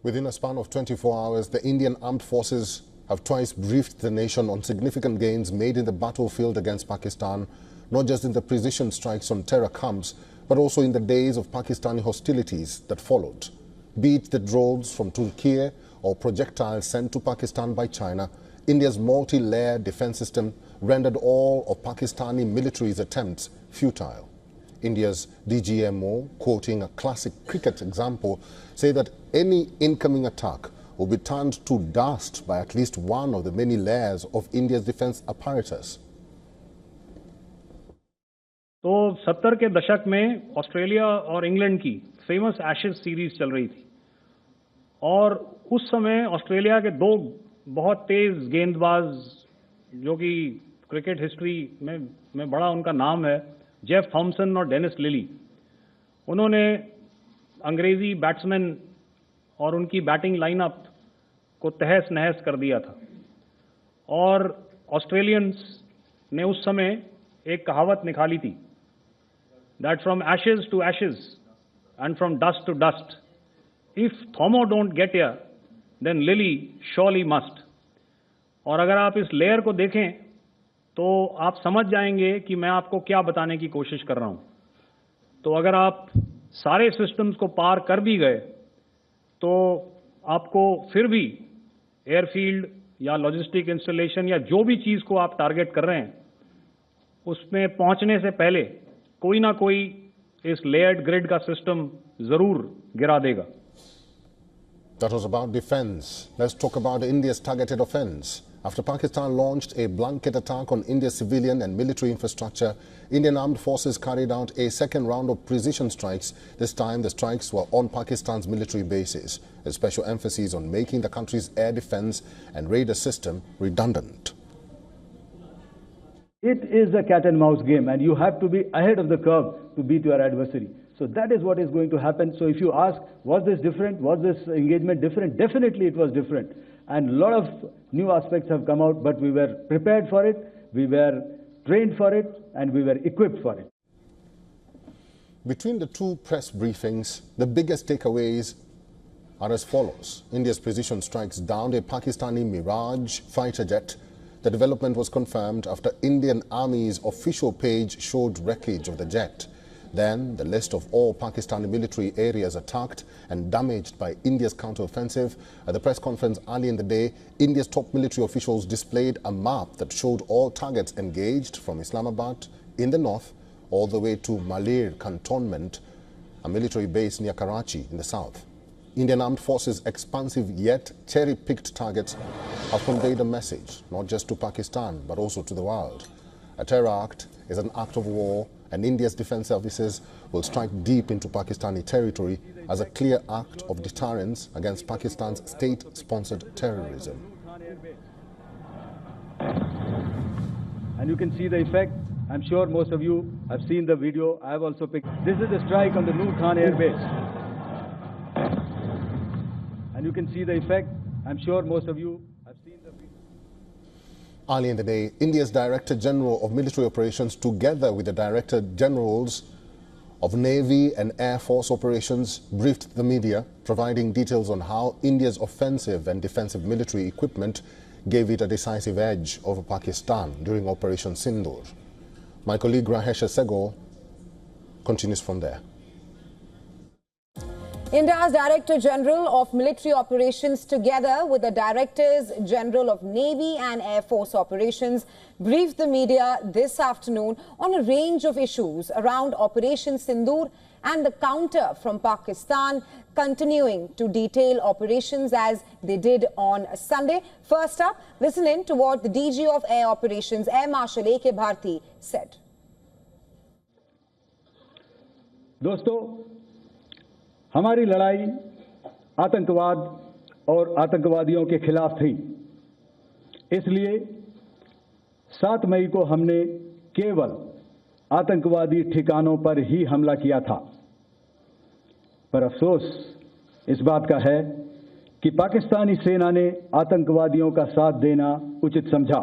Within a span of 24 hours, the Indian Armed Forces have twice briefed the nation on significant gains made in the battlefield against Pakistan, not just in the precision strikes on terror camps, but also in the days of Pakistani hostilities that followed. Be it the drones from Turkey or projectiles sent to Pakistan by China, India's multi-layered defense system rendered all of Pakistani military's attempts futile. India's DGMO, quoting a classic cricket example, say that any incoming attack will be turned to dust by at least one of the many layers of India's defense apparatus. तो 70 के दशक में Australia और England की famous Ashes series चल रही थी और उस समय ऑस्ट्रेलिया के दो बहुत तेज गेंदबाज जो कि क्रिकेट हिस्ट्री में बड़ा उनका नाम है, जेफ थॉमसन और डेनिस लिली, उन्होंने अंग्रेजी बैट्समैन और उनकी बैटिंग लाइनअप को तहस नहस कर दिया था। और ऑस्ट्रेलियंस ने उस समय एक कहावत निकाली थी, that from ashes to ashes and from dust to dust, if Thommo don't get here then Lillee surely must. और अगर आप इस लेयर को देखें तो आप समझ जाएंगे कि मैं आपको क्या बताने की कोशिश कर रहा हूं। तो अगर आप सारे सिस्टम्स को पार कर भी गए तो आपको फिर भी एयरफील्ड या लॉजिस्टिक इंस्टॉलेशन या जो भी चीज को आप टारगेट कर रहे हैं उसमें पहुंचने से पहले कोई ना कोई इस लेयर्ड ग्रिड का सिस्टम जरूर गिरा देगा। That was about defense. Let's talk about India's targeted offense. After Pakistan launched a blanket attack on India's civilian and military infrastructure, Indian armed forces carried out a second round of precision strikes. This time, the strikes were on Pakistan's military bases, a special emphasis on making the country's air defense and radar system redundant. It is a cat and mouse game, and you have to be ahead of the curve to beat your adversary. So that is what is going to happen. So if you ask, was this different? Was this engagement different? Definitely it was different. And a lot of new aspects have come out, but we were prepared for it, we were trained for it, and we were equipped for it. Between the two press briefings, the biggest takeaways are as follows. India's precision strikes downed a Pakistani Mirage fighter jet. The development was confirmed after Indian Army's official page showed wreckage of the jet. Then, the list of all Pakistani military areas attacked and damaged by India's counteroffensive. At the press conference early in the day, India's top military officials displayed a map that showed all targets engaged from Islamabad in the north all the way to Malir Cantonment, a military base near Karachi in the south. Indian Armed Forces' expansive yet cherry-picked targets have conveyed a message, not just to Pakistan, but also to the world. A terror act is an act of war, and India's defense services will strike deep into Pakistani territory as a clear act of deterrence against Pakistan's state-sponsored terrorism. And you can see the effect. I'm sure most of you have seen the video. I have also picked. This is a strike on the Noor Khan Air Base. And you can see the effect. I'm sure most of you have seen the video. Early in the day, India's Director General of Military Operations, together with the Director Generals of Navy and Air Force Operations, briefed the media, providing details on how India's offensive and defensive military equipment gave it a decisive edge over Pakistan during Operation Sindoor. My colleague Rahesh Sego continues from there. India's Director General of Military Operations, together with the Directors General of Navy and Air Force Operations, briefed the media this afternoon on a range of issues around Operation Sindoor and the counter from Pakistan, continuing to detail operations as they did on Sunday. First up, listen in to what the DG of Air Operations, Air Marshal A.K. Bharti, said. दोस्तों, हमारी लड़ाई आतंकवाद और आतंकवादियों के खिलाफ थी। इसलिए 7 मई को हमने केवल आतंकवादी ठिकानों पर ही हमला किया था। पर अफसोस इस बात का है कि पाकिस्तानी सेना ने आतंकवादियों का साथ देना उचित समझा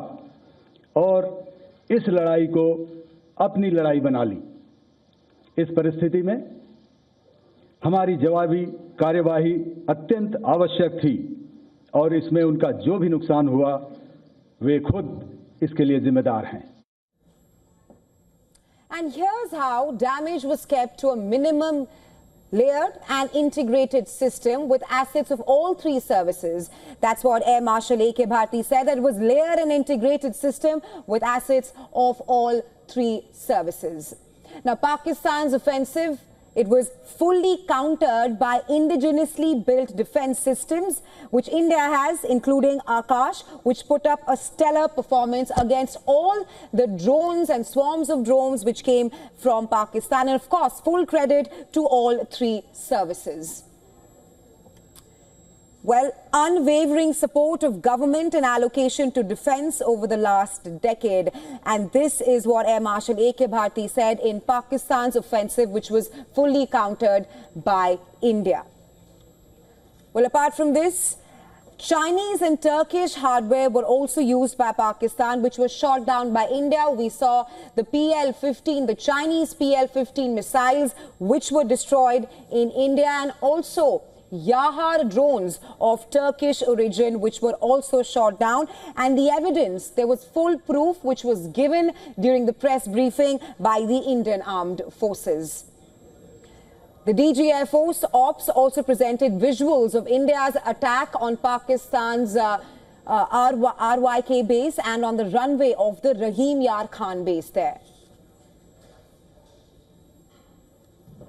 और इस लड़ाई को अपनी लड़ाई बना ली। इस परिस्थिति में हमारी जवाबी कार्यवाही अत्यंत आवश्यक थी और इसमें उनका जो भी नुकसान हुआ वे खुद इसके लिए जिम्मेदार हैं। And here's how damage was kept to a minimum layered and integrated system with assets of all three services. That's what Air Marshal A.K. Bharti said, that it was layered and integrated system with assets of all three services. Now, Pakistan's offensive, it was fully countered by indigenously built defense systems, which India has, including Akash, which put up a stellar performance against all the drones and swarms of drones which came from Pakistan. And of course, full credit to all three services. Well, unwavering support of government and allocation to defense over the last decade. And this is what Air Marshal A.K. Bharti said in Pakistan's offensive, which was fully countered by India. Well, apart from this, Chinese and Turkish hardware were also used by Pakistan, which was shot down by India. We saw the PL-15, the Chinese PL-15 missiles, which were destroyed in India, and also Yahar drones of Turkish origin, which were also shot down. And the evidence, there was full proof which was given during the press briefing by the Indian Armed Forces. The DG Air Force Ops also presented visuals of India's attack on Pakistan's RYK base and on the runway of the Rahim Yar Khan base there.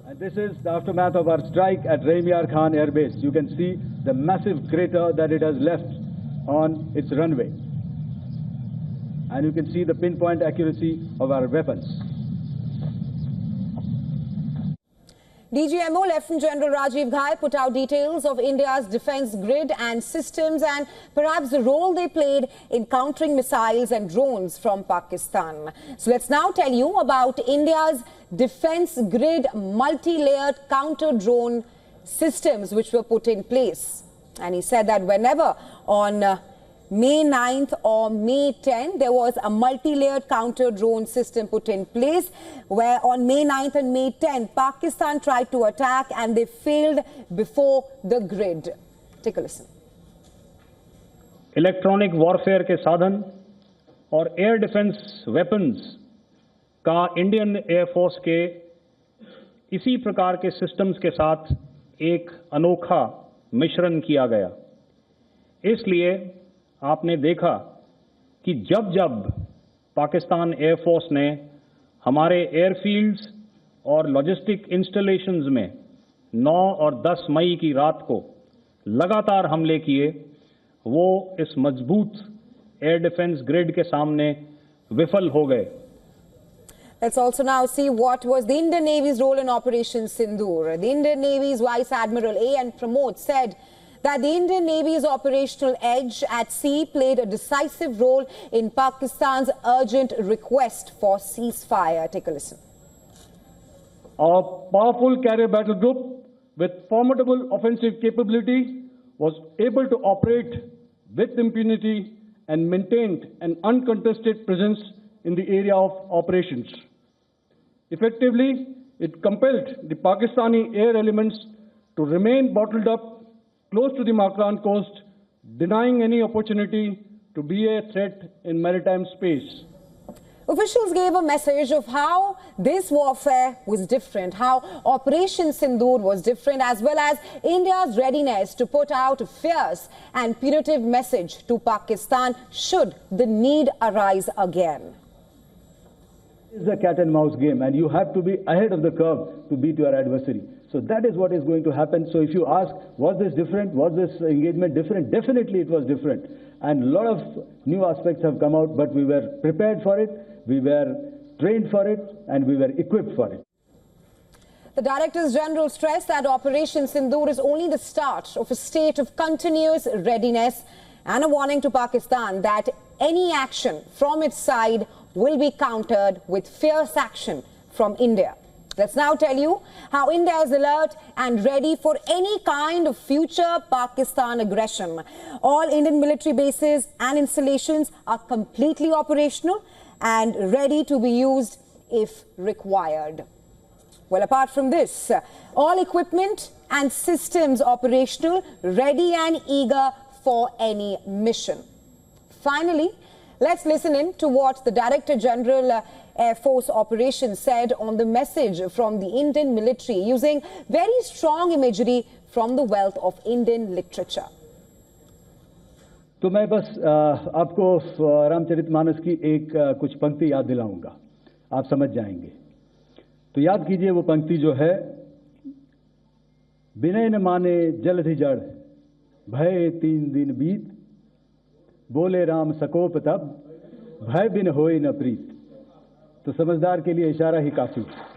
And this is the aftermath of our strike at Rahim Yar Khan Air Base. You can see the massive crater that it has left on its runway. And you can see the pinpoint accuracy of our weapons. DGMO Lieutenant General Rajiv Ghai put out details of India's defense grid and systems and perhaps the role they played in countering missiles and drones from Pakistan. So let's now tell you about India's defense grid multi-layered counter-drone systems which were put in place. And he said that whenever on May 9th or May 10th, there was a multi-layered counter-drone system put in place, where on May 9th and May 10th, Pakistan tried to attack and they failed before the grid. Take a listen. Electronic warfare के साधन और air defence weapons का Indian air force के इसी प्रकार के systems के साथ एक अनोखा मिश्रण किया गया। इसलिए आपने देखा कि जब जब पाकिस्तान एयरफोर्स ने हमारे एयरफील्ड्स और लॉजिस्टिक इंस्टॉलेशंस में 9 और 10 मई की रात को लगातार हमले किए, वो इस मजबूत एयर डिफेंस ग्रिड के सामने विफल हो गए। Let's also now see what was the Indian Navy's role in Operation Sindoor. The Indian Navy's Vice Admiral A.N. Pramod said that the Indian Navy's operational edge at sea played a decisive role in Pakistan's urgent request for ceasefire. Take a listen. Our powerful carrier battle group with formidable offensive capability was able to operate with impunity and maintained an uncontested presence in the area of operations. Effectively, it compelled the Pakistani air elements to remain bottled up close to the Makran coast, denying any opportunity to be a threat in maritime space. Officials gave a message of how this warfare was different, how Operation Sindoor was different, as well as India's readiness to put out a fierce and punitive message to Pakistan should the need arise again. It's a cat and mouse game, and you have to be ahead of the curve to beat your adversary. So that is what is going to happen. So if you ask, was this different? Was this engagement different? Definitely it was different. And a lot of new aspects have come out, but we were prepared for it, we were trained for it, and we were equipped for it. The Directors General stressed that Operation Sindoor is only the start of a state of continuous readiness and a warning to Pakistan that any action from its side will be countered with fierce action from India. Let's now tell you how India is alert and ready for any kind of future Pakistan aggression. All Indian military bases and installations are completely operational and ready to be used if required. Well, apart from this, all equipment and systems operational, ready and eager for any mission. Finally, let's listen in to what the Director General Air Force Operations said on the message from the Indian military using very strong imagery from the wealth of Indian literature. तो मैं बस आपको रामचरितमानस की एक कुछ पंक्ति याद दिलाऊंगा, आप समझ जाएंगे। तो याद कीजिए वो पंक्ति जो है, विनय न माने जलधि जड़, भय 3 दिन बीत, बोले राम सकोप तब, भय बिन होए न प्रीत। तो समझदार के लिए इशारा ही काफी है।